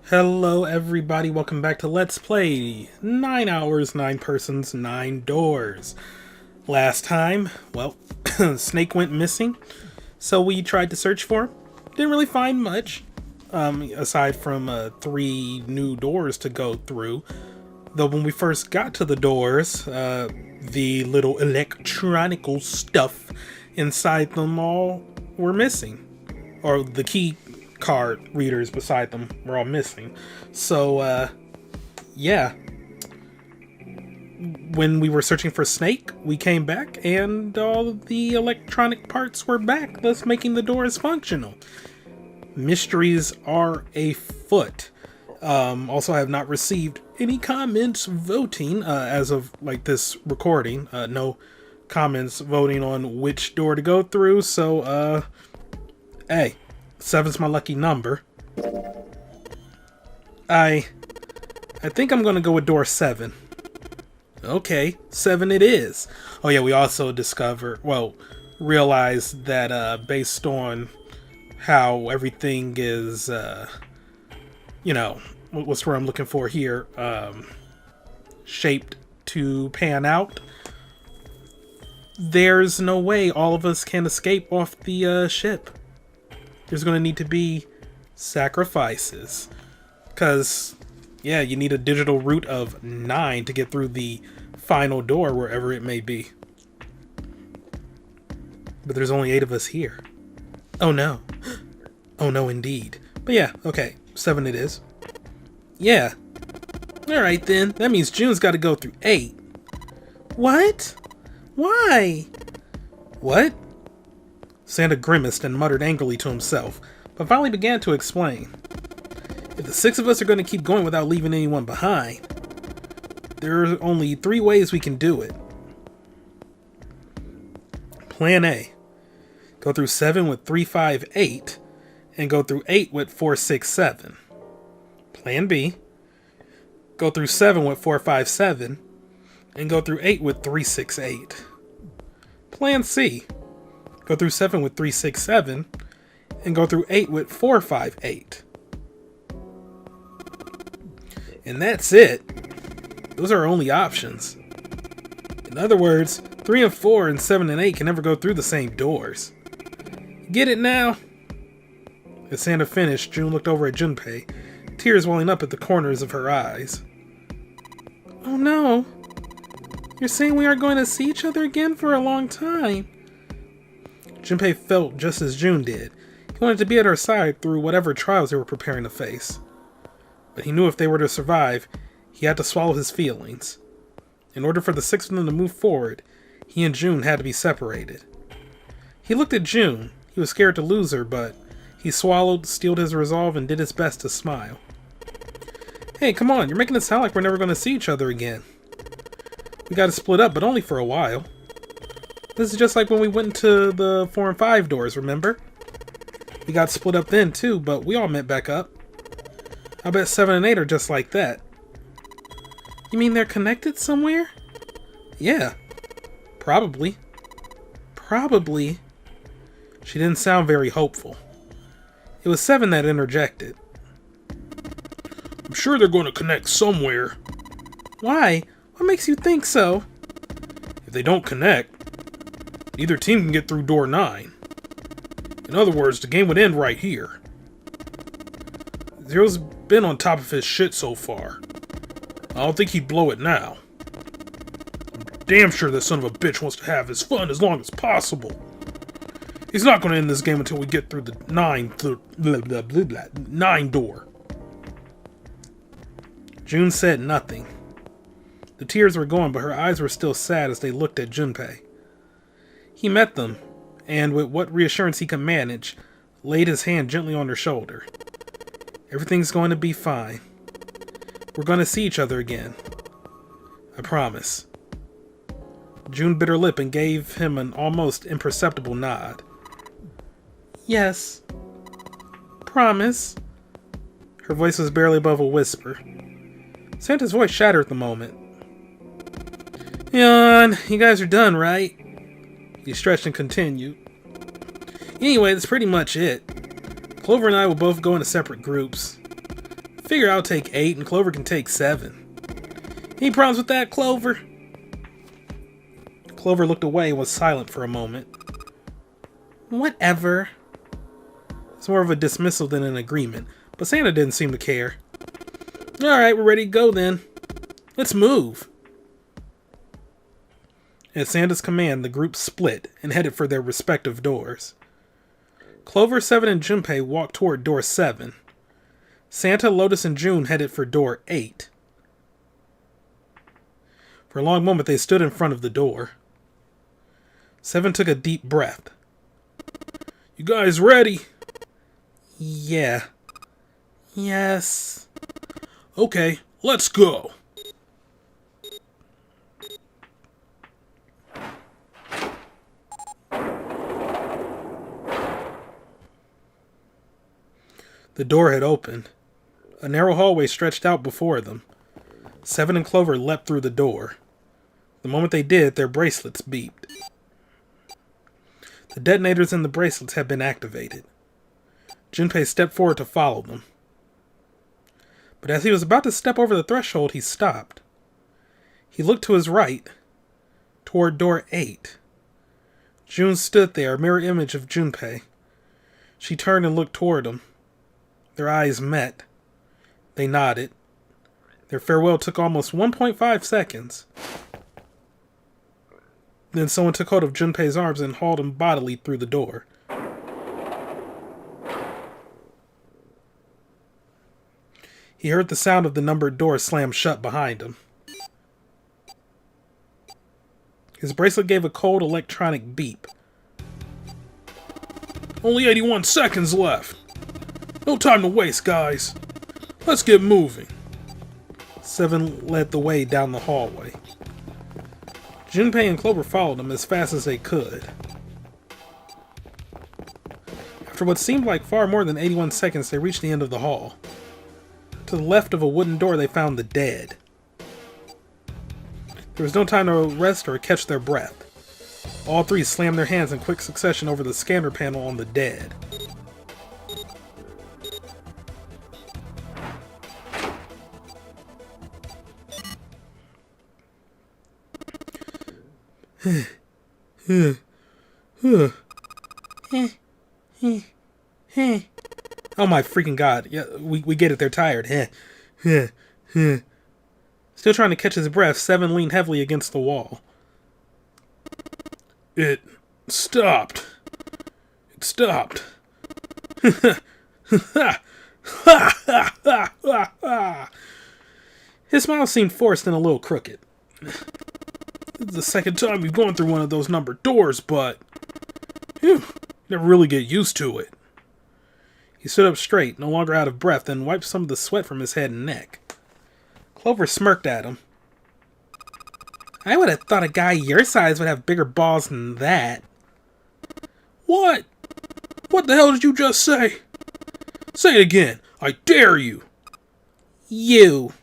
Hello everybody, welcome back to Let's Play 9 Hours, 9 Persons, 9 Doors. Last time, well, Snake went missing, so we tried to search for him. Didn't really find much, aside from 3 new doors to go through. Though when we first got to the doors, the little electronical stuff inside them all were missing. Or the key card readers beside them were all missing. So, yeah. When we were searching for Snake, we came back and all the electronic parts were back, thus making the doors functional. Mysteries are afoot. Also, I have not received any comments voting as of this recording. No comments voting on which door to go through. So, hey, 7's my lucky number. I think I'm gonna go with door 7. Okay, 7 it is. Oh yeah, we also realized that based on how everything is, what's the word I'm looking for here, shaped to pan out, there's no way all of us can escape off the ship. There's going to need to be sacrifices. Because, yeah, you need a digital root of 9 to get through the final door, wherever it may be. But there's only 8 of us here. Oh no. Oh no, indeed. But yeah, okay, 7 it is. Yeah. Alright then, that means June's got to go through 8. What? Why? What? Santa grimaced and muttered angrily to himself, but finally began to explain. If the 6 of us are going to keep going without leaving anyone behind, there are only 3 ways we can do it. Plan A. Go through 7 with 3, 5, 8, and go through 8 with 4, 6, 7. Plan B. Go through 7 with 4, 5, 7, and go through 8 with 3, 6, 8. Plan C. Go through 7 with 3, 6, 7, and go through 8 with 4, 5, 8. And that's it. Those are our only options. In other words, 3 and 4 and 7 and 8 can never go through the same doors. Get it now? As Santa finished, June looked over at Junpei, tears welling up at the corners of her eyes. Oh no. You're saying we aren't going to see each other again for a long time? Junpei felt just as June did. He wanted to be at her side through whatever trials they were preparing to face. But he knew if they were to survive, he had to swallow his feelings. In order for the 6 of them to move forward, he and June had to be separated. He looked at June. He was scared to lose her, but he swallowed, steeled his resolve, and did his best to smile. Hey, come on, you're making it sound like we're never going to see each other again. We got to split up, but only for a while. This is just like when we went into the 4 and 5 doors, remember? We got split up then too, but we all met back up. I bet 7 and 8 are just like that. You mean they're connected somewhere? Yeah. Probably. Probably. She didn't sound very hopeful. It was 7 that interjected. I'm sure they're going to connect somewhere. Why? What makes you think so? If they don't connect, neither team can get through door 9. In other words, the game would end right here. Zero's been on top of his shit so far. I don't think he'd blow it now. I'm damn sure that son of a bitch wants to have his fun as long as possible. He's not going to end this game until we get through the 9 door. June said nothing. The tears were gone, but her eyes were still sad as they looked at Junpei. He met them, and with what reassurance he could manage, laid his hand gently on her shoulder. Everything's going to be fine. We're going to see each other again. I promise. June bit her lip and gave him an almost imperceptible nod. Yes. Promise. Her voice was barely above a whisper. Santa's voice shattered at the moment. Yawn, you guys are done, right? He stretched and continued. Anyway, that's pretty much it. Clover and I will both go into separate groups. Figure I'll take 8 and Clover can take 7. Any problems with that, Clover? Clover looked away and was silent for a moment. Whatever. It's more of a dismissal than an agreement, but Santa didn't seem to care. Alright, we're ready to go then. Let's move. At Santa's command, the group split and headed for their respective doors. Clover, 7, and Junpei walked toward door 7. Santa, Lotus, and June headed for door 8. For a long moment, they stood in front of the door. 7 took a deep breath. You guys ready? Yeah. Yes. Okay, let's go. The door had opened. A narrow hallway stretched out before them. 7 and Clover leapt through the door. The moment they did, their bracelets beeped. The detonators in the bracelets had been activated. Junpei stepped forward to follow them. But as he was about to step over the threshold, he stopped. He looked to his right, toward door 8. June stood there, a mirror image of Junpei. She turned and looked toward him. Their eyes met. They nodded. Their farewell took almost 1.5 seconds. Then someone took hold of Junpei's arms and hauled him bodily through the door. He heard the sound of the numbered door slam shut behind him. His bracelet gave a cold electronic beep. Only 81 seconds left. No time to waste, guys. Let's get moving. 7 led the way down the hallway. Junpei and Clover followed him as fast as they could. After what seemed like far more than 81 seconds, they reached the end of the hall. To the left of a wooden door, they found the dead. There was no time to rest or catch their breath. All 3 slammed their hands in quick succession over the scanner panel on the dead. Oh my freaking god. Yeah, we get it, they're tired. Still trying to catch his breath, 7 leaned heavily against the wall. It stopped. It stopped. His smile seemed forced and a little crooked. This is the second time we've gone through one of those numbered doors, but you never really get used to it. He stood up straight, no longer out of breath, and wiped some of the sweat from his head and neck. Clover smirked at him. I would have thought a guy your size would have bigger balls than that. What? What the hell did you just say? Say it again. I dare you. You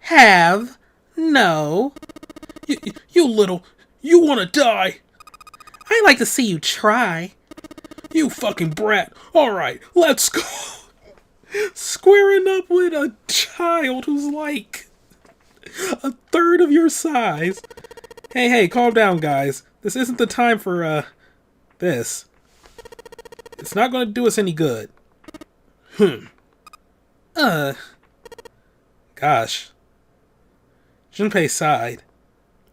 have no... You little... You want to die? I like to see you try. You fucking brat. Alright, let's go. Squaring up with a child who's like a third of your size. Hey, calm down, guys. This isn't the time for, this. It's not going to do us any good. Gosh. Junpei sighed.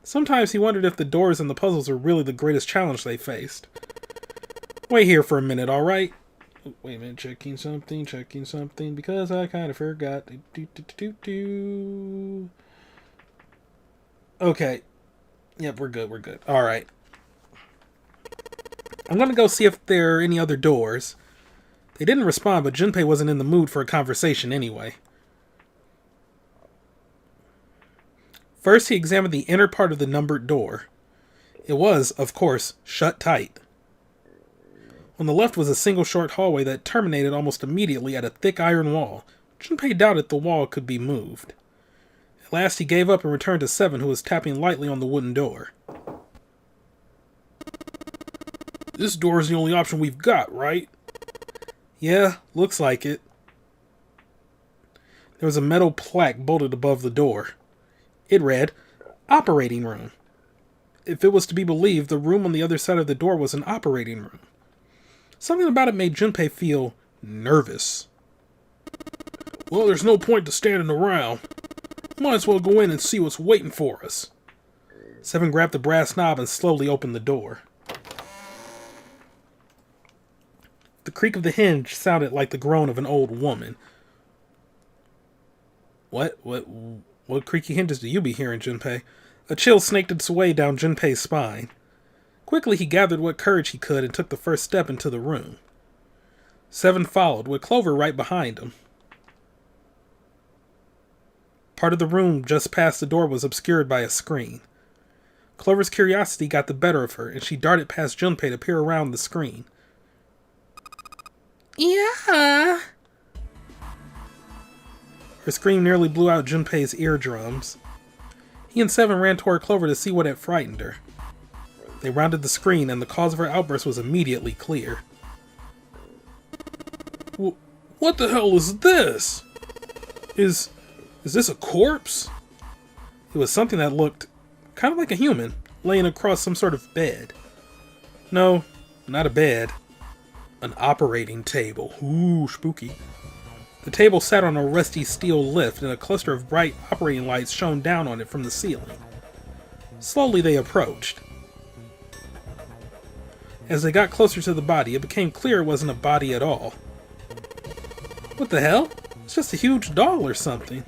Sometimes he wondered if the doors and the puzzles were really the greatest challenge they faced. Wait here for a minute, alright? Wait a minute, checking something, because I kind of forgot. Okay. Yep, we're good. Alright. I'm gonna go see if there are any other doors. They didn't respond, but Junpei wasn't in the mood for a conversation anyway. First, he examined the inner part of the numbered door. It was, of course, shut tight. On the left was a single short hallway that terminated almost immediately at a thick iron wall. Junpei doubted the wall could be moved. At last he gave up and returned to 7, who was tapping lightly on the wooden door. This door is the only option we've got, right? Yeah, looks like it. There was a metal plaque bolted above the door. It read, Operating Room. If it was to be believed, the room on the other side of the door was an operating room. Something about it made Junpei feel nervous. Well, there's no point to standing around. Might as well go in and see what's waiting for us. Seven grabbed the brass knob and slowly opened the door. The creak of the hinge sounded like the groan of an old woman. What creaky hinges do you be hearing, Junpei? A chill snaked its way down Junpei's spine. Quickly he gathered what courage he could and took the first step into the room. Seven followed, with Clover right behind him. Part of the room just past the door was obscured by a screen. Clover's curiosity got the better of her, and she darted past Junpei to peer around the screen. Yeah! Her scream nearly blew out Junpei's eardrums. He and Seven ran toward Clover to see what had frightened her. They rounded the screen, and the cause of her outburst was immediately clear. What the hell is this? Is this a corpse? It was something that looked kind of like a human, laying across some sort of bed. No, not a bed. An operating table. Ooh, spooky. The table sat on a rusty steel lift, and a cluster of bright operating lights shone down on it from the ceiling. Slowly they approached. As they got closer to the body, it became clear it wasn't a body at all. What the hell? It's just a huge doll or something.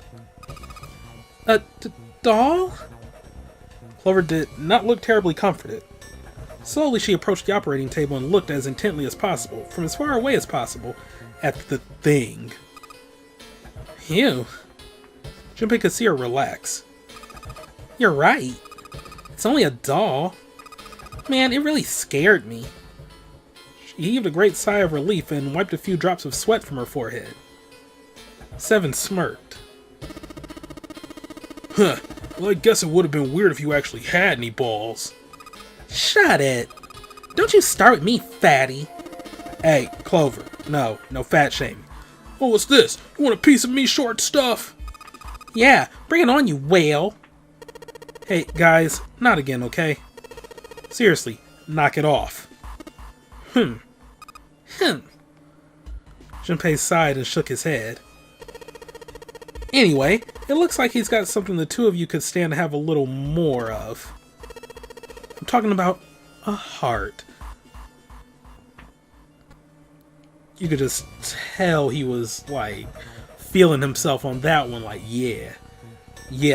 A doll? Clover did not look terribly comforted. Slowly she approached the operating table and looked as intently as possible, from as far away as possible, at the thing. Phew. Junpei could see her relax. You're right. It's only a doll. Man, it really scared me. She heaved a great sigh of relief and wiped a few drops of sweat from her forehead. Seven smirked. Huh. Well, I guess it would have been weird if you actually had any balls. Shut it! Don't you start with me, fatty! Hey, Clover. No fat shaming. Oh, what's this? You want a piece of me short stuff? Yeah, bring it on, you whale! Hey, guys, not again, okay? Seriously, knock it off. Junpei sighed and shook his head. Anyway, it looks like he's got something the two of you could stand to have a little more of. I'm talking about a heart. You could just tell he was, like, feeling himself on that one, like, yeah,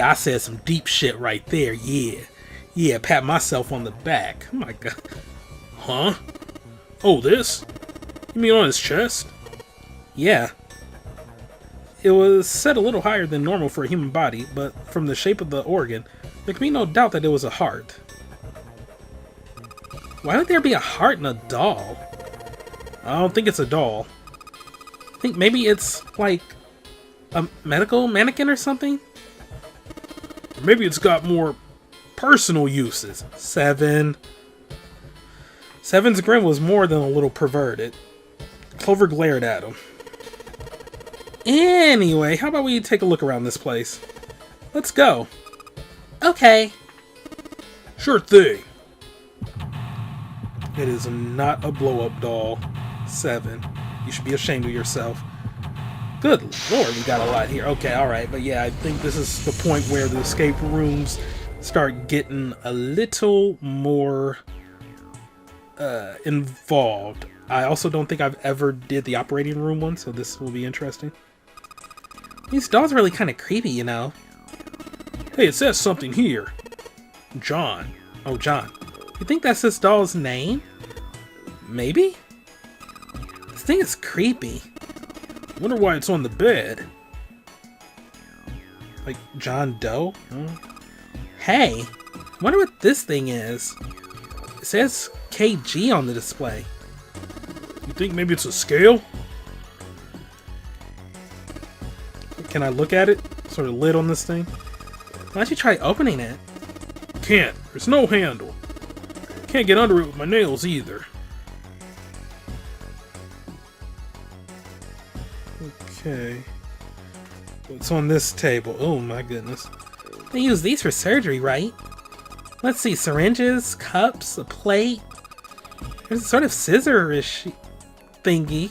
I said some deep shit right there, yeah, pat myself on the back. Oh my god. Huh? Oh, this? You mean on his chest? Yeah. It was set a little higher than normal for a human body, but from the shape of the organ, there can be no doubt that it was a heart. Why would there be a heart in a doll? I don't think it's a doll. I think maybe it's like a medical mannequin or something? Or maybe it's got more personal uses. Seven's grin was more than a little perverted. Clover glared at him. Anyway, how about we take a look around this place? Let's go. Okay. Sure thing. It is not a blow-up doll. Seven. You should be ashamed of yourself. Good lord, we got a lot here. Okay, alright, but yeah, I think this is the point where the escape rooms start getting a little more involved. I also don't think I've ever did the operating room one, so this will be interesting. These dolls are really kind of creepy, you know. Hey, it says something here. John. Oh, John. You think that's this doll's name? Maybe? This thing is creepy. Wonder why it's on the bed. Like John Doe? Hey, wonder what this thing is. It says KG on the display. You think maybe it's a scale? Can I look at it? Sort of lid on this thing? Why don't you try opening it? Can't. There's no handle. Can't get under it with my nails either. Okay. What's on this table? Oh my goodness. They use these for surgery, right? Let's see, syringes, cups, a plate. There's a sort of scissor-ish thingy.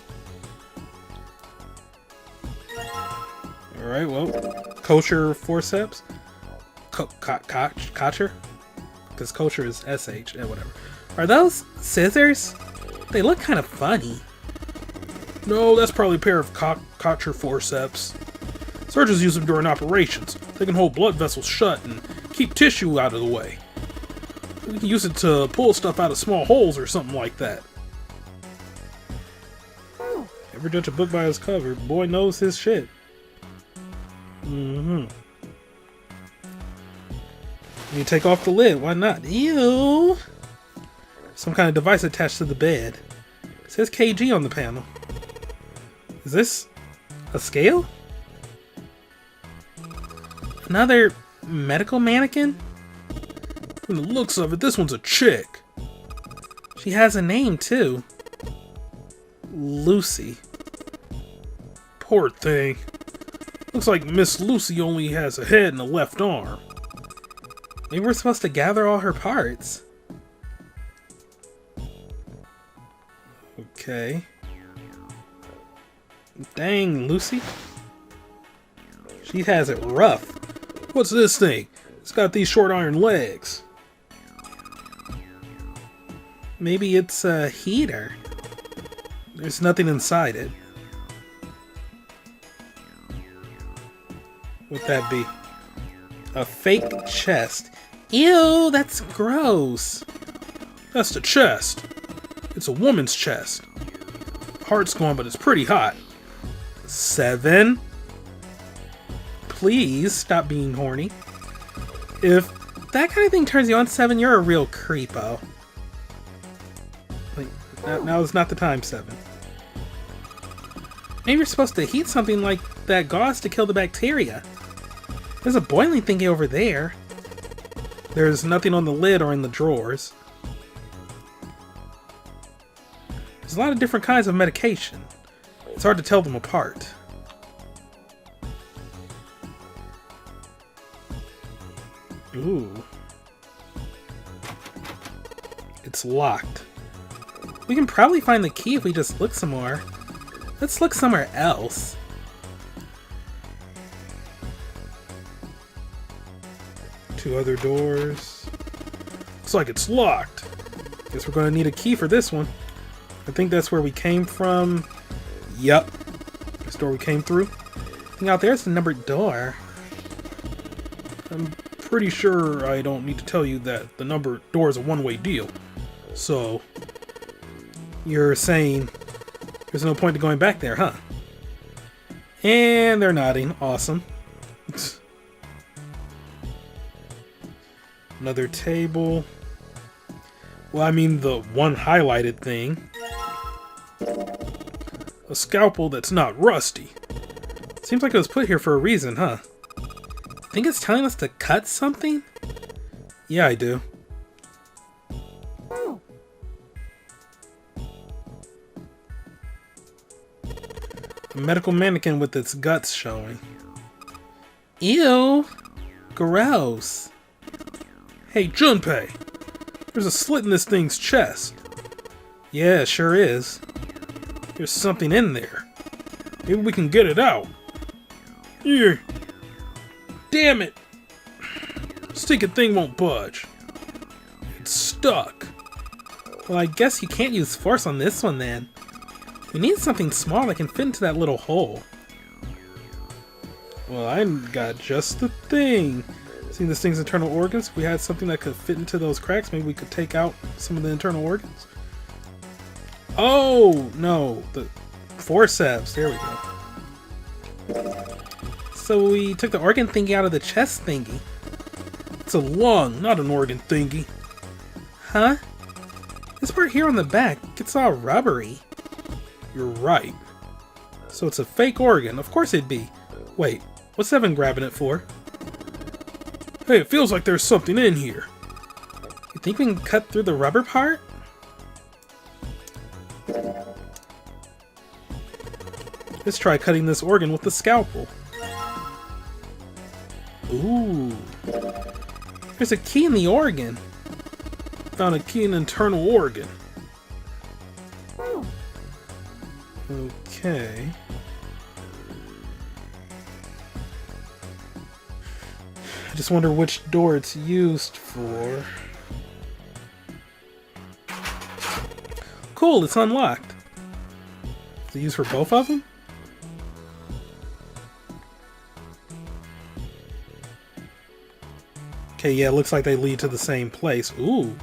Alright, well, kosher forceps. Kosher? Because kosher is SH, whatever. Are those scissors? They look kind of funny. No, that's probably a pair of kosher forceps. Surgeons use them during operations. They can hold blood vessels shut and keep tissue out of the way. You can use it to pull stuff out of small holes or something like that. Ever judge a book by its cover? Boy knows his shit. You take off the lid, why not? Ew! Some kind of device attached to the bed. It says KG on the panel. Is this a scale? Another medical mannequin? From the looks of it, this one's a chick. She has a name too. Lucy. Poor thing. Looks like Miss Lucy only has a head and a left arm. Maybe we're supposed to gather all her parts. Okay. Dang, Lucy. She has it rough. What's this thing? It's got these short iron legs. Maybe it's a heater. There's nothing inside it. What'd that be? A fake chest. Ew, that's gross. That's the chest. It's a woman's chest. Heart's gone, but it's pretty hot. 7. Please stop being horny. If that kind of thing turns you on, 7, you're a real creepo. Like, now is not the time, 7. Maybe you're supposed to heat something like that gauze to kill the bacteria. There's a boiling thingy over there. There's nothing on the lid or in the drawers. There's a lot of different kinds of medication. It's hard to tell them apart. Ooh. It's locked. We can probably find the key if we just look some more. Let's look somewhere else. Two other doors. Looks like it's locked. Guess we're gonna need a key for this one. I think that's where we came from. Yup. This door we came through. And out there's the numbered door. I'm pretty sure I don't need to tell you that the numbered door is a one-way deal. So, you're saying there's no point to going back there, huh? And they're nodding. Awesome. Another table. Well, I mean the one highlighted thing. A scalpel that's not rusty. Seems like it was put here for a reason, huh? Think it's telling us to cut something? Yeah, I do. A medical mannequin with its guts showing. Ew! Gross. Hey, Junpei! There's a slit in this thing's chest. Yeah, sure is. There's something in there. Maybe we can get it out. Here. Damn it! Stinking thing won't budge. It's stuck. Well, I guess you can't use force on this one then. We need something small that can fit into that little hole. Well, I got just the thing. Seeing this thing's internal organs, if we had something that could fit into those cracks, maybe we could take out some of the internal organs. Oh, no. The forceps. There we go. So we took the organ thingy out of the chest thingy. It's a lung, not an organ thingy. Huh? This part here on the back gets all rubbery. You're right. So it's a fake organ. Of course it'd be. Wait, what's Seven grabbing it for? Hey, it feels like there's something in here. You think we can cut through the rubber part? Let's try cutting this organ with the scalpel. Ooh. There's a key in the organ. Found a key in an internal organ. Okay. I just wonder which door it's used for. Cool, it's unlocked. Is it used for both of them? Okay, yeah, it looks like they lead to the same place. Ooh.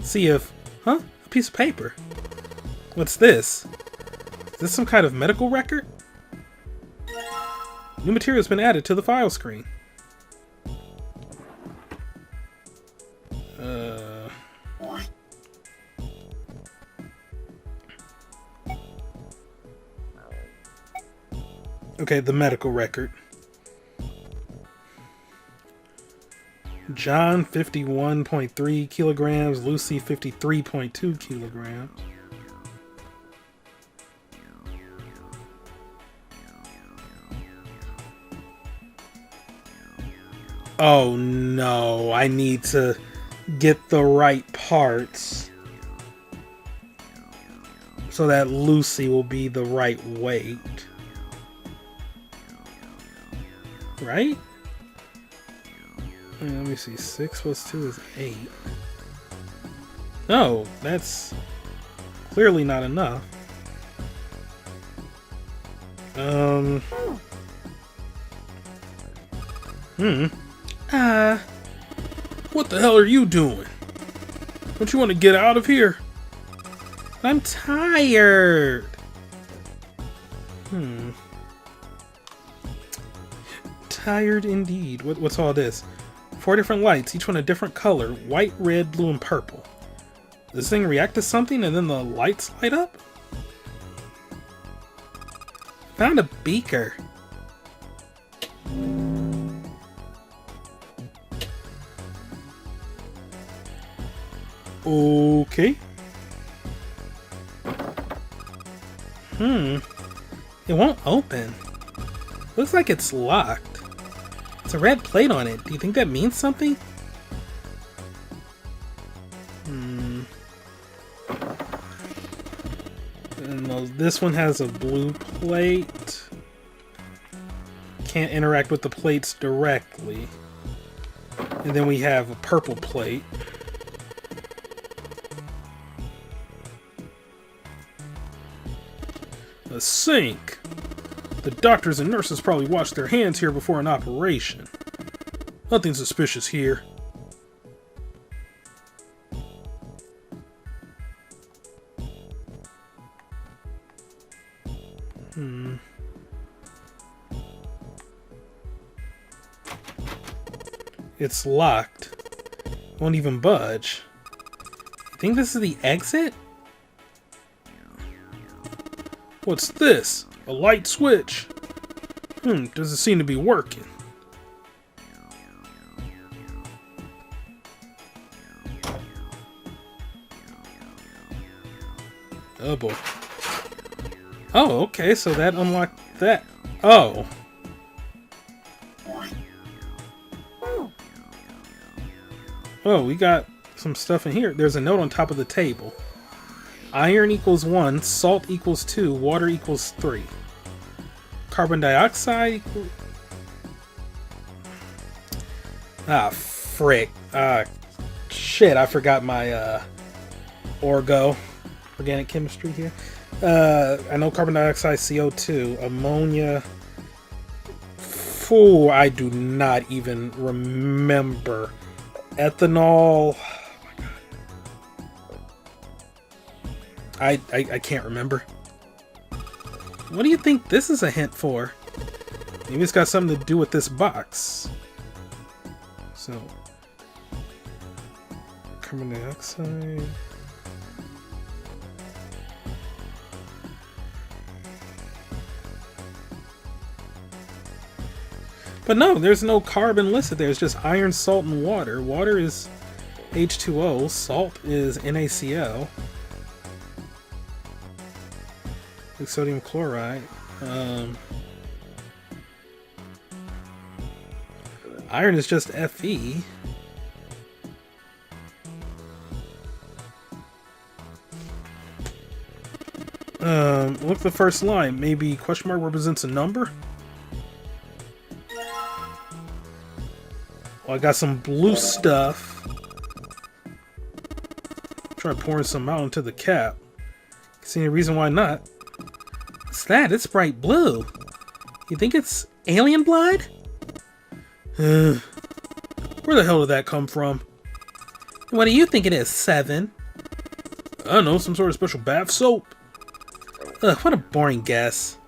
See if... Huh? A piece of paper. What's this? Is this some kind of medical record? New material has been added to the file screen. Okay, the medical record. John 51.3 kilograms, Lucy 53.2 kilograms. Oh no, I need to get the right parts so that Lucy will be the right weight. Right? Let me see. 6 plus 2 is 8. No, that's clearly not enough. What the hell are you doing? Don't you want to get out of here? I'm tired. Tired indeed. What's all this? 4 different lights, each one a different color. White, red, blue, and purple. Does this thing react to something and then the lights light up? Found a beaker. Okay. It won't open. Looks like it's locked. It's a red plate on it. Do you think that means something? And this one has a blue plate. Can't interact with the plates directly. And then we have a purple plate. A sink. The doctors and nurses probably washed their hands here before an operation. Nothing suspicious here. It's locked. Won't even budge. You think this is the exit? What's this? A light switch. Doesn't seem to be working. Oh boy. Oh, okay, so that unlocked that. Oh. Oh, we got some stuff in here. There's a note on top of the table. Iron equals 1, salt equals 2, water equals 3. Carbon dioxide equals... Ah, frick. Shit, I forgot my, Orgo. Organic chemistry here. I know carbon dioxide, CO2, ammonia. Fool, I do not even remember. Ethanol. Oh my god. I can't remember. What do you think this is a hint for? Maybe it's got something to do with this box. So, carbon dioxide. But no, there's no carbon listed there. It's just iron, salt, and water. Water is H2O. Salt is NaCl. Like sodium chloride. Iron is just Fe. Look at the first line. Maybe question mark represents a number? Well, I got some blue stuff. Try pouring some out into the cap. See any reason why not? What's that? It's bright blue. You think it's alien blood? Where the hell did that come from? What do you think it is, Seven? I don't know, some sort of special bath soap? Ugh, what a boring guess.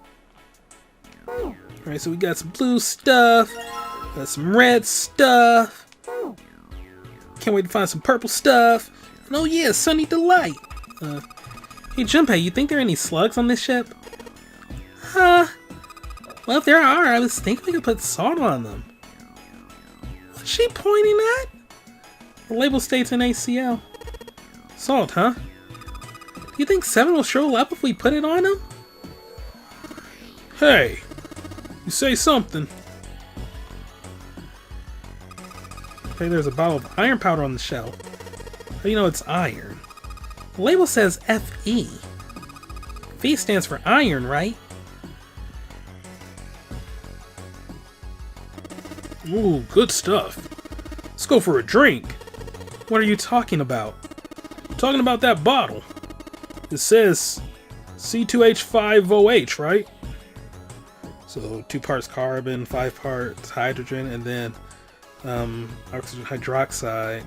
Alright, so we got some blue stuff. Got some red stuff. Can't wait to find some purple stuff. And oh yeah, Sunny Delight. Hey Junpei, you think there are any slugs on this ship? Well, if there are, I was thinking we could put salt on them. What's she pointing at? The label states NaCl. Salt, huh? You think Seven will show up if we put it on him? Hey, you say something. Okay, there's a bottle of iron powder on the shelf. How do you know it's iron? The label says Fe. Fe stands for iron, right? Ooh, good stuff. Let's go for a drink. What are you talking about? I'm talking about that bottle. It says C2H5OH, right? So 2 parts carbon, 5 parts hydrogen, and then oxygen hydroxide.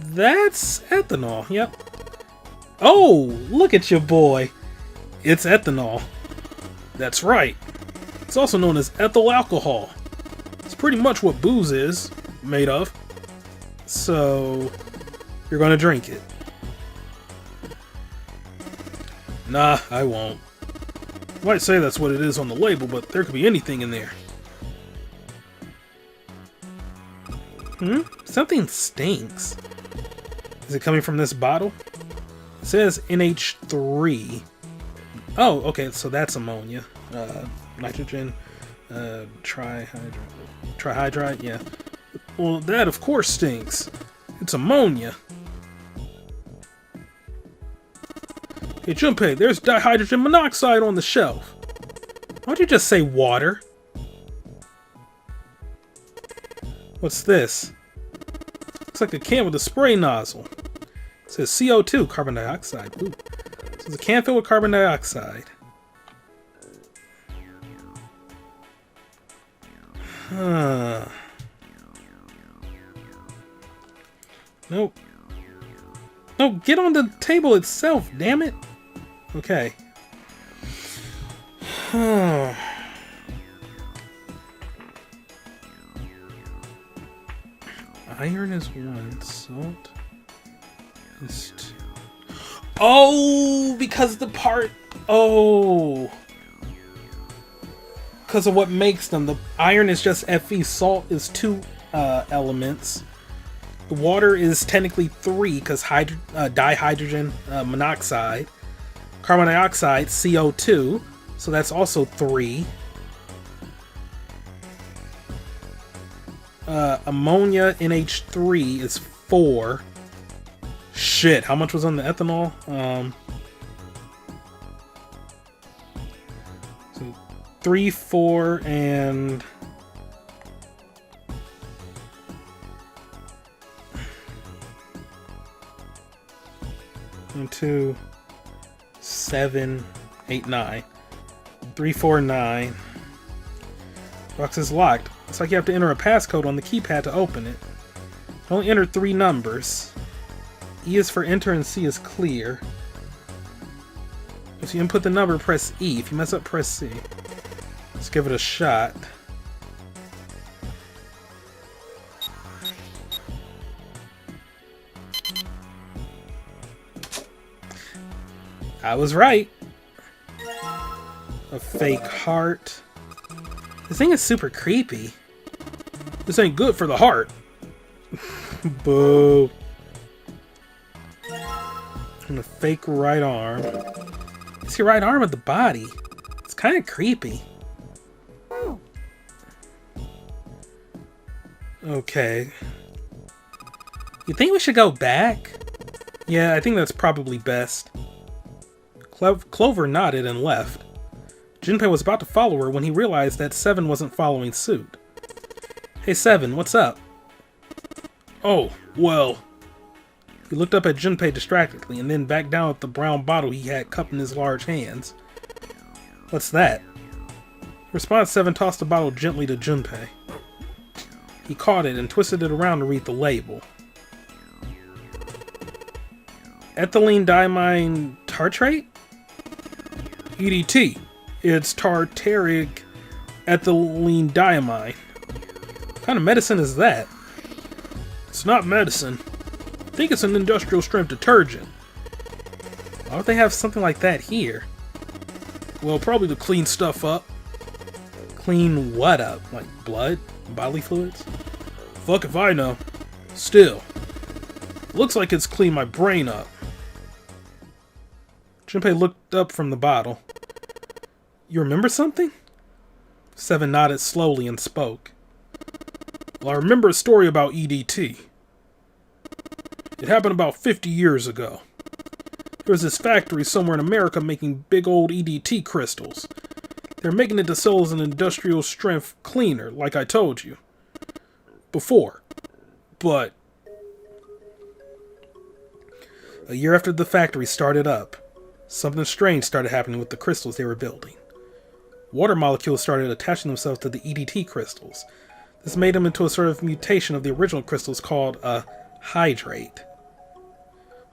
That's ethanol. Yep. Oh, look at your boy. It's ethanol. That's right. It's also known as ethyl alcohol. It's pretty much what booze is made of. So you're gonna drink it. Nah, I won't. I might say that's what it is on the label, but there could be anything in there. Something stinks. Is it coming from this bottle? It says NH3. Oh, okay, so that's ammonia. Nitrogen, trihydride, yeah. Well, that of course stinks. It's ammonia. Hey, Junpei, there's dihydrogen monoxide on the shelf. Why don't you just say water? What's this? Looks like a can with a spray nozzle. It says CO2, carbon dioxide. Ooh. So it's a can filled with carbon dioxide. Huh. Nope. No, get on the table itself, damn it. Okay. Iron is 1, salt is 2. Oh, because the part... Oh. Because of what makes them. The iron is just Fe, salt is 2 elements. The water is technically 3 because dihydrogen monoxide. Carbon dioxide, CO2, so that's also 3. Ammonia, NH3 is 4. Shit, how much was on the ethanol? So 3, 4, and... and 2, 7, 8, 9. 3, 4, 9. Box is locked. It's like you have to enter a passcode on the keypad to open it. Only enter 3 numbers. E is for enter and C is clear. If you input the number, press E. If you mess up, press C. Let's give it a shot. I was right. A fake heart. This thing is super creepy. This ain't good for the heart. Boo. And a fake right arm. It's your right arm at the body. It's kind of creepy. Okay. You think we should go back? Yeah, I think that's probably best. Clover nodded and left. Junpei was about to follow her when he realized that Seven wasn't following suit. Hey Seven, what's up? Oh, well... He looked up at Junpei distractedly and then back down at the brown bottle he had cupped in his large hands. What's that? In response, Seven tossed the bottle gently to Junpei. He caught it and twisted it around to read the label. Ethylene diamine tartrate? EDT. It's tartaric ethylene diamine. What kind of medicine is that? It's not medicine. I think it's an industrial strength detergent. Why would they have something like that here? Well, probably to clean stuff up. Clean what up? Like blood? Bodily fluids? Fuck if I know. Still. Looks like it's cleaned my brain up. Junpei looked up from the bottle. You remember something? Seven nodded slowly and spoke. Well, I remember a story about EDT. It happened about 50 years ago. There was this factory somewhere in America making big old EDT crystals. They're making it to sell as an industrial strength cleaner, like I told you before. But a year after the factory started up, something strange started happening with the crystals they were building. Water molecules started attaching themselves to the EDT crystals. This made them into a sort of mutation of the original crystals called a hydrate.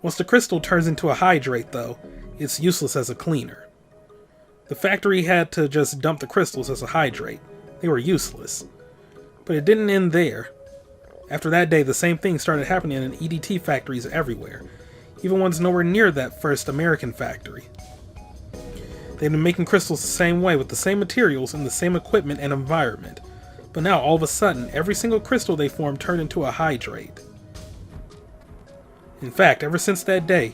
Once the crystal turns into a hydrate, though, it's useless as a cleaner. The factory had to just dump the crystals as a hydrate. They were useless. But it didn't end there. After that day, the same thing started happening in EDT factories everywhere, even ones nowhere near that first American factory. They'd been making crystals the same way, with the same materials and the same equipment and environment. But now, all of a sudden, every single crystal they formed turned into a hydrate. In fact, ever since that day,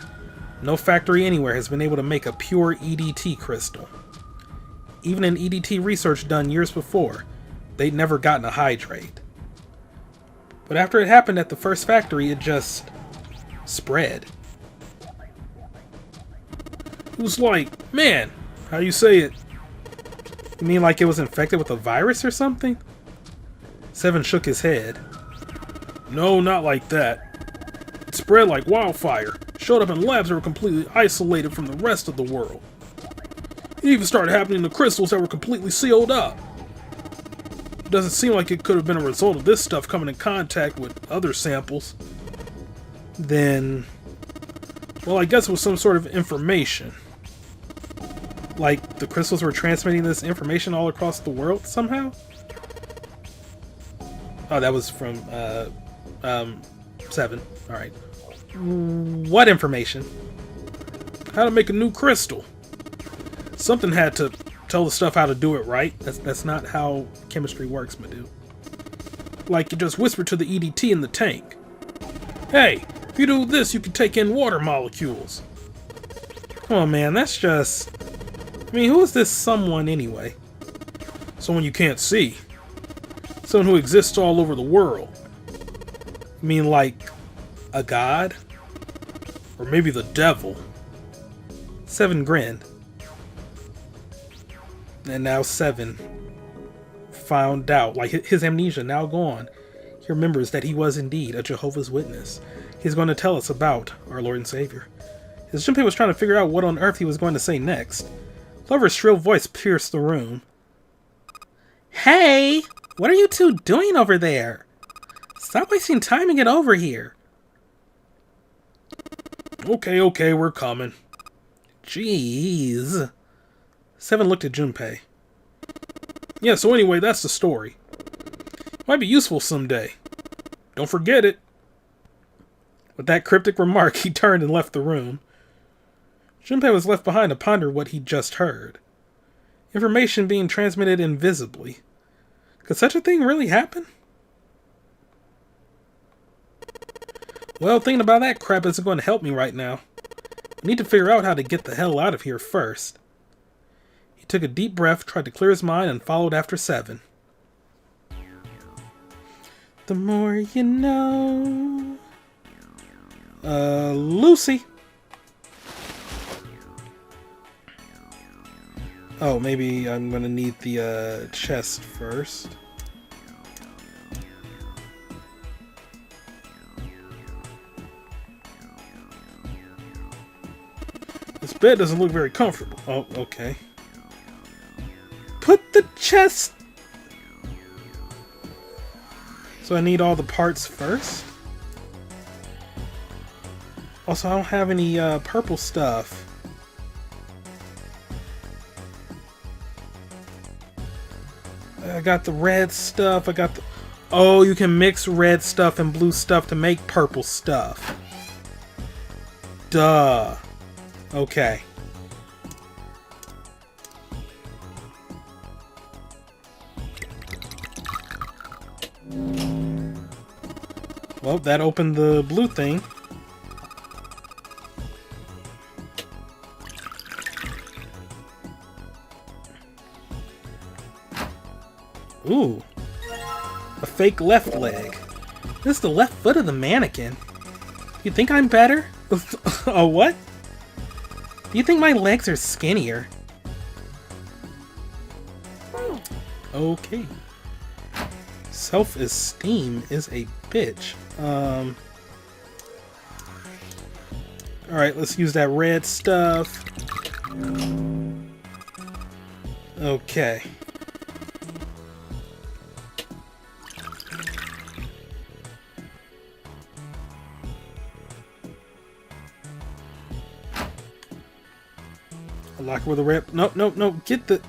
no factory anywhere has been able to make a pure EDT crystal. Even in EDT research done years before, they'd never gotten a hydrate. But after it happened at the first factory, it just spread. It was like, man, how you say it? You mean like it was infected with a virus or something? Seven shook his head. No, not like that. It spread like wildfire. Showed up in labs that were completely isolated from the rest of the world. It even started happening to crystals that were completely sealed up. It doesn't seem like it could have been a result of this stuff coming in contact with other samples. Then, well, I guess it was some sort of information. Like, the crystals were transmitting this information all across the world somehow? Oh, that was from, Seven. Alright. What information? How to make a new crystal. Something had to tell the stuff how to do it right. That's not how chemistry works, my dude. Like, you just whisper to the EDT in the tank. Hey, if you do this, you can take in water molecules. Come on, man, that's just... I mean, who is this someone anyway? Someone you can't see. Someone who exists all over the world. I mean, like, a god? Or maybe the devil? Seven grinned. And now Seven found out, like his amnesia now gone, he remembers that he was indeed a Jehovah's Witness. He's going to tell us about our Lord and Savior. As Junpei was trying to figure out what on earth he was going to say next, Clover's shrill voice pierced the room. Hey! What are you two doing over there? Stop wasting time and get over here. Okay, we're coming. Jeez. Seven looked at Junpei. Yeah, so anyway, that's the story. Might be useful someday. Don't forget it. With that cryptic remark, he turned and left the room. Junpei was left behind to ponder what he'd just heard. Information being transmitted invisibly. Could such a thing really happen? Well, thinking about that crap isn't going to help me right now. I need to figure out how to get the hell out of here first. He took a deep breath, tried to clear his mind, and followed after Seven. The more you know. Lucy. Oh, maybe I'm gonna need the chest first. This bed doesn't look very comfortable. Oh, okay. Put the chest... So I need all the parts first? Also, I don't have any purple stuff. I got the red stuff, I got the... Oh, you can mix red stuff and blue stuff to make purple stuff. Duh. Okay. Well, that opened the blue thing. Ooh. A fake left leg. This is the left foot of the mannequin. You think I'm better? Oh, what? Do you think my legs are skinnier? Okay. Self-esteem is a bitch. Alright, let's use that red stuff. Okay. Lock her with a red... No, no, no. Get the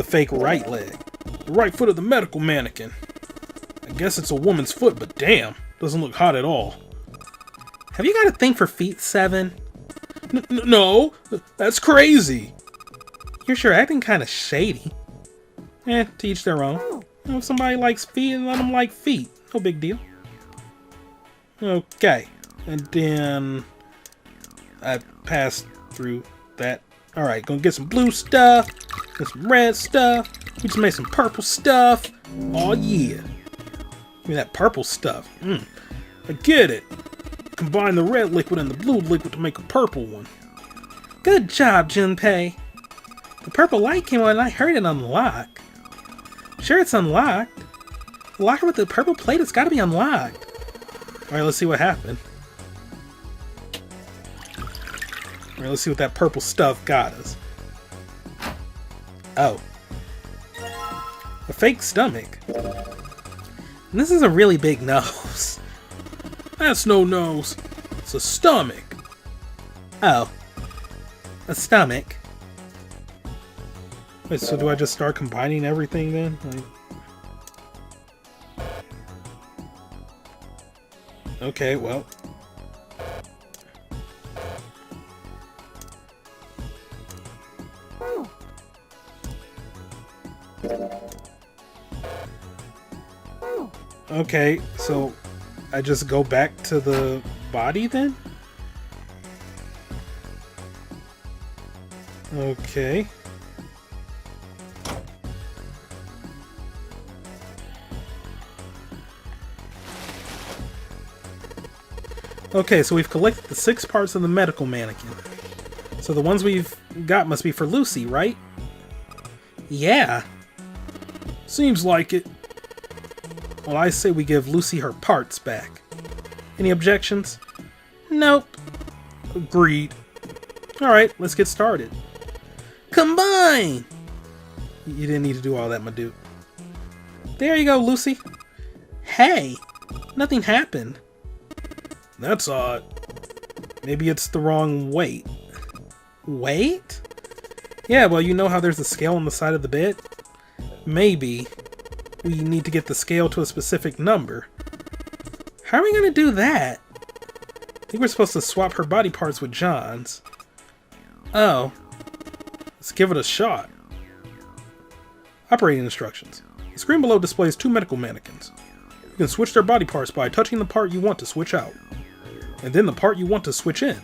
fake right leg. The right foot of the medical mannequin. I guess it's a woman's foot, but damn. Doesn't look hot at all. Have you got a thing for feet, Seven? No. That's crazy. You're sure acting kind of shady. To each their own. You know, if somebody likes feet, let them like feet. No big deal. Okay. And then... I passed through that. Alright, gonna get some blue stuff, get some red stuff, we just made some purple stuff. Oh yeah. Give me that purple stuff. I get it. Combine the red liquid and the blue liquid to make a purple one. Good job, Junpei. The purple light came on and I heard it unlock. Sure, it's unlocked. The locker with the purple plate has got to be unlocked. Alright, let's see what happened. Alright, let's see what that purple stuff got us. Oh. A fake stomach. And this is a really big nose. That's no nose. It's a stomach. Oh. A stomach. Wait, so do I just start combining everything then? Like... Okay, well... Okay, so I just go back to the body then? Okay. Okay, so we've collected the 6 parts of the medical mannequin. So the ones we've got must be for Lucy, right? Yeah. Seems like it. Well, I say we give Lucy her parts back. Any objections? Nope. Agreed. Alright, let's get started. Combine! You didn't need to do all that, my dude. There you go, Lucy. Hey! Nothing happened. That's odd. Maybe it's the wrong weight. Weight? Yeah, well, you know how there's a scale on the side of the bed? Maybe we need to get the scale to a specific number. How are we going to do that? I think we're supposed to swap her body parts with John's. Oh. Let's give it a shot. Operating instructions. The screen below displays 2 medical mannequins. You can switch their body parts by touching the part you want to switch out, and then the part you want to switch in.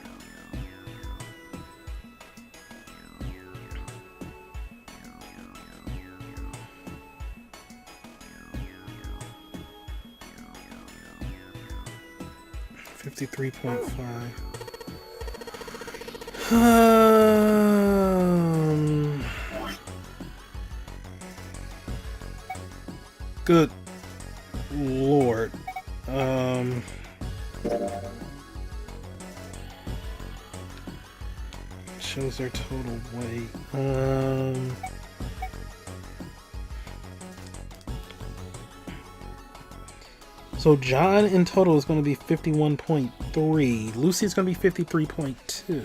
53.5. Good Lord. Shows their total weight. So John in total is going to be 51.3. Lucy's going to be 53.2.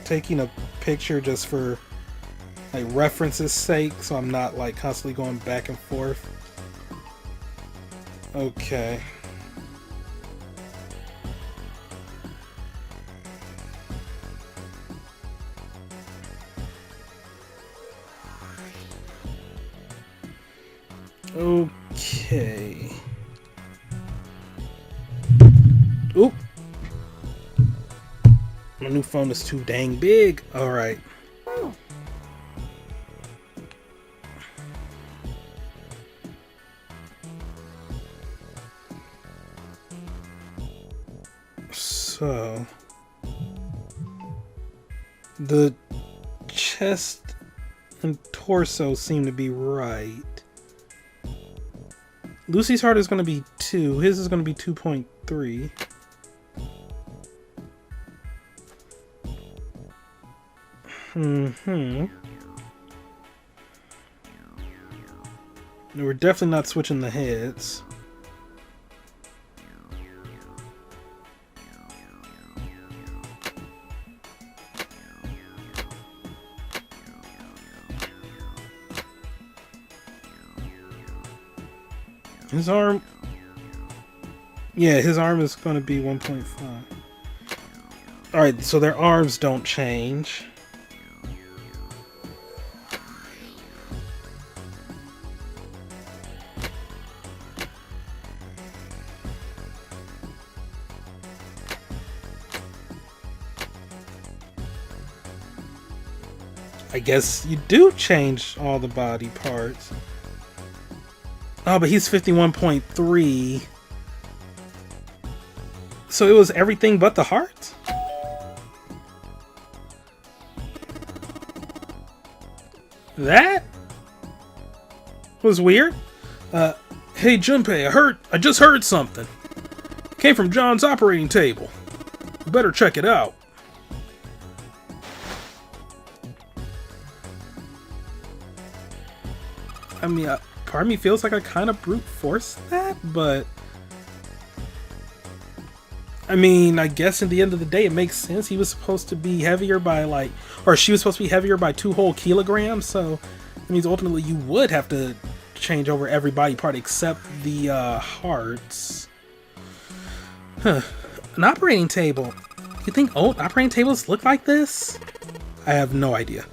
Taking a picture just for like reference's sake, so I'm not like constantly going back and forth. Okay. Okay. Oop. My new phone is too dang big. Alright. So the chest and torso seem to be right. Lucy's heart is going to be 2. His is going to be 2.3. We're definitely not switching the heads. His arm... Yeah, his arm is going to be 1.5. Alright, so their arms don't change. I guess you do change all the body parts. Oh, but he's 51.3. So it was everything but the heart? That was weird. Hey Junpei, I just heard something. Came from John's operating table. You better check it out. I mean, part of me feels like I kind of brute forced that, but I mean, I guess at the end of the day, it makes sense. He was supposed to be heavier by like, or she was supposed to be heavier by 2 whole kilograms. So it means ultimately you would have to change over every body part except the hearts. Huh. An operating table. You think old operating tables look like this? I have no idea.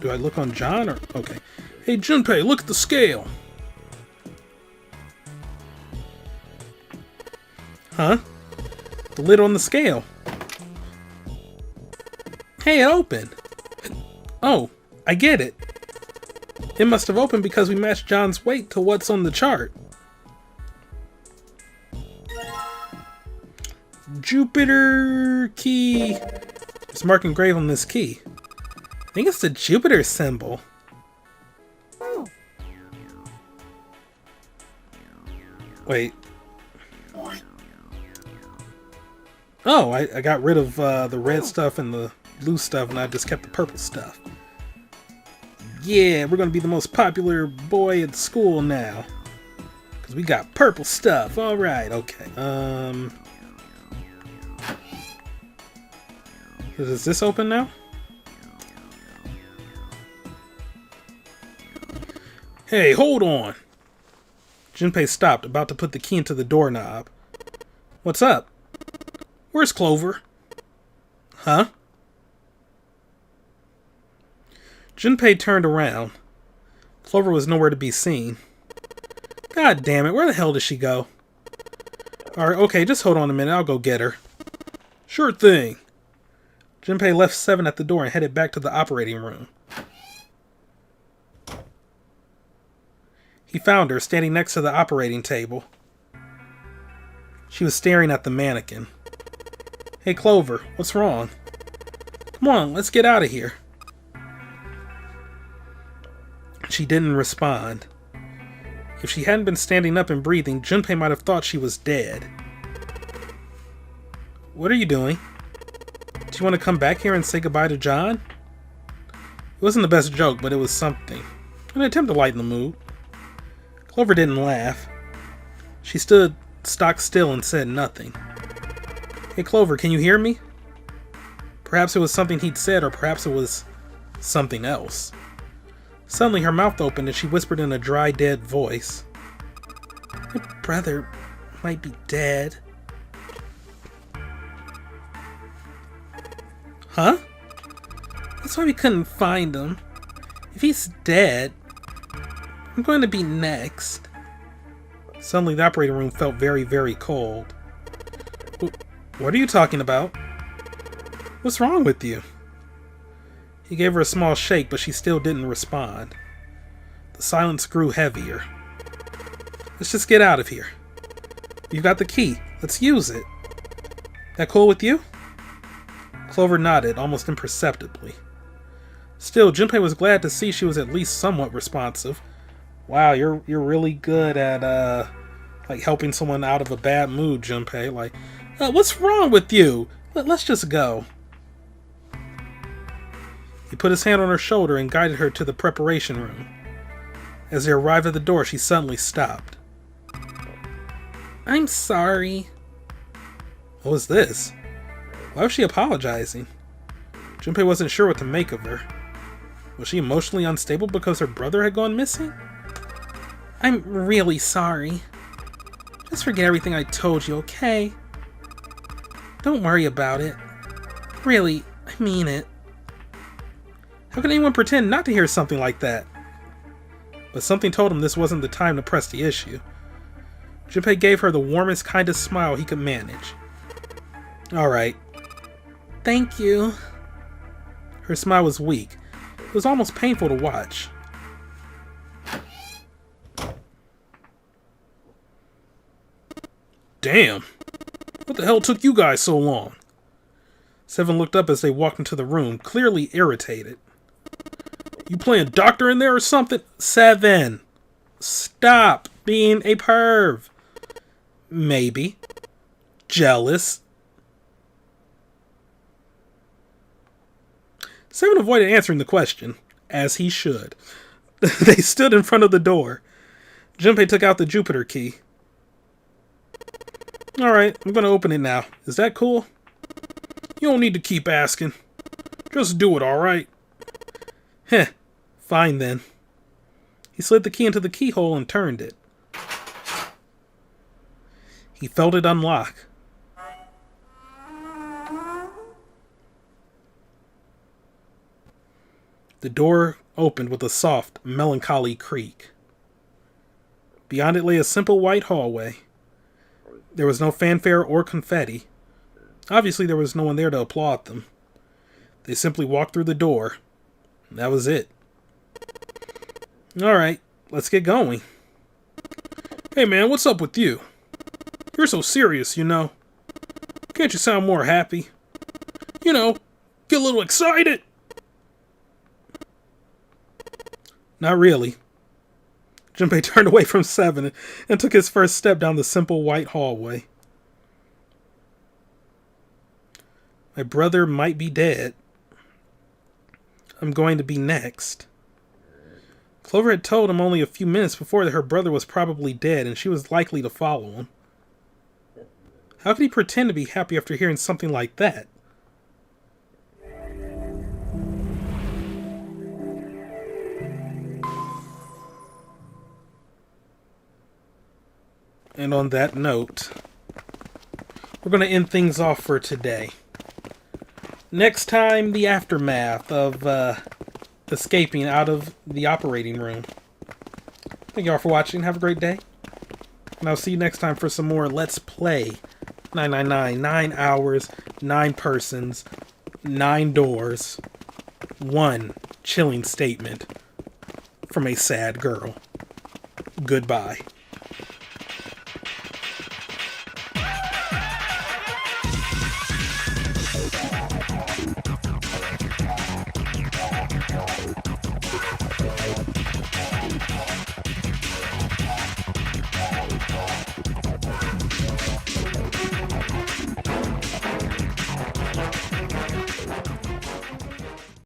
Do I look on John or okay? Hey Junpei, look at the scale. Huh? The lid on the scale. Hey, it opened. Oh, I get it. It must have opened because we matched John's weight to what's on the chart. Jupiter key. There's a mark engraved on this key. I think it's the Jupiter symbol. Wait. Oh, I got rid of the red stuff and the blue stuff, and I just kept the purple stuff. Yeah, we're gonna be the most popular boy at school now. Because we got purple stuff. Alright, okay. Is this open now? Hey, hold on! Junpei stopped, about to put the key into the doorknob. What's up? Where's Clover? Huh? Junpei turned around. Clover was nowhere to be seen. God damn it, where the hell did she go? Alright, okay, just hold on a minute. I'll go get her. Sure thing. Junpei left Seven at the door and headed back to the operating room. He found her standing next to the operating table. She was staring at the mannequin. Hey, Clover, what's wrong? Come on, let's get out of here. She didn't respond. If she hadn't been standing up and breathing, Junpei might have thought she was dead. What are you doing? Do you want to come back here and say goodbye to John? It wasn't the best joke, but it was something. An attempt to lighten the mood. Clover didn't laugh. She stood stock still and said nothing. Hey Clover, can you hear me? Perhaps it was something he'd said, or perhaps it was something else. Suddenly her mouth opened and she whispered in a dry, dead voice. My brother might be dead. Huh? That's why we couldn't find him. If he's dead, I'm going to be next. Suddenly the operating room felt very, very cold. What are you talking about? What's wrong with you? He gave her a small shake, but she still didn't respond. The silence grew heavier. Let's just get out of here. You've got the key. Let's use it. That cool with you? Clover nodded, almost imperceptibly. Still, Junpei was glad to see she was at least somewhat responsive. Wow, you're really good at like helping someone out of a bad mood, Junpei. Like, what's wrong with you? Let's just go. He put his hand on her shoulder and guided her to the preparation room. As they arrived at the door, she suddenly stopped. I'm sorry. What was this? Why was she apologizing? Junpei wasn't sure what to make of her. Was she emotionally unstable because her brother had gone missing? I'm really sorry. Just forget everything I told you, okay? Don't worry about it. Really, I mean it. How can anyone pretend not to hear something like that? But something told him this wasn't the time to press the issue. Junpei gave her the warmest, kindest smile he could manage. Alright. Thank you. Her smile was weak. It was almost painful to watch. Damn. What the hell took you guys so long? Seven looked up as they walked into the room, clearly irritated. You playing doctor in there or something? Seven. Stop being a perv. Maybe. Jealous. Seven avoided answering the question, as he should. They stood in front of the door. Junpei took out the Jupiter key. Alright, I'm gonna open it now. Is that cool? You don't need to keep asking. Just do it, alright? Heh, fine then. He slid the key into the keyhole and turned it. He felt it unlock. The door opened with a soft, melancholy creak. Beyond it lay a simple white hallway. There was no fanfare or confetti. Obviously, there was no one there to applaud them. They simply walked through the door. That was it. Alright, let's get going. Hey man, what's up with you? You're so serious, you know. Can't you sound more happy? You know, get a little excited. Not really. Junpei turned away from Seven and took his first step down the simple white hallway. My brother might be dead. I'm going to be next. Clover had told him only a few minutes before that her brother was probably dead and she was likely to follow him. How could he pretend to be happy after hearing something like that? And on that note, we're going to end things off for today. Next time, the aftermath of escaping out of the operating room. Thank you all for watching. Have a great day. And I'll see you next time for some more Let's Play 999. 9 hours, 9 persons, 9 doors, 1 chilling statement from a sad girl. Goodbye.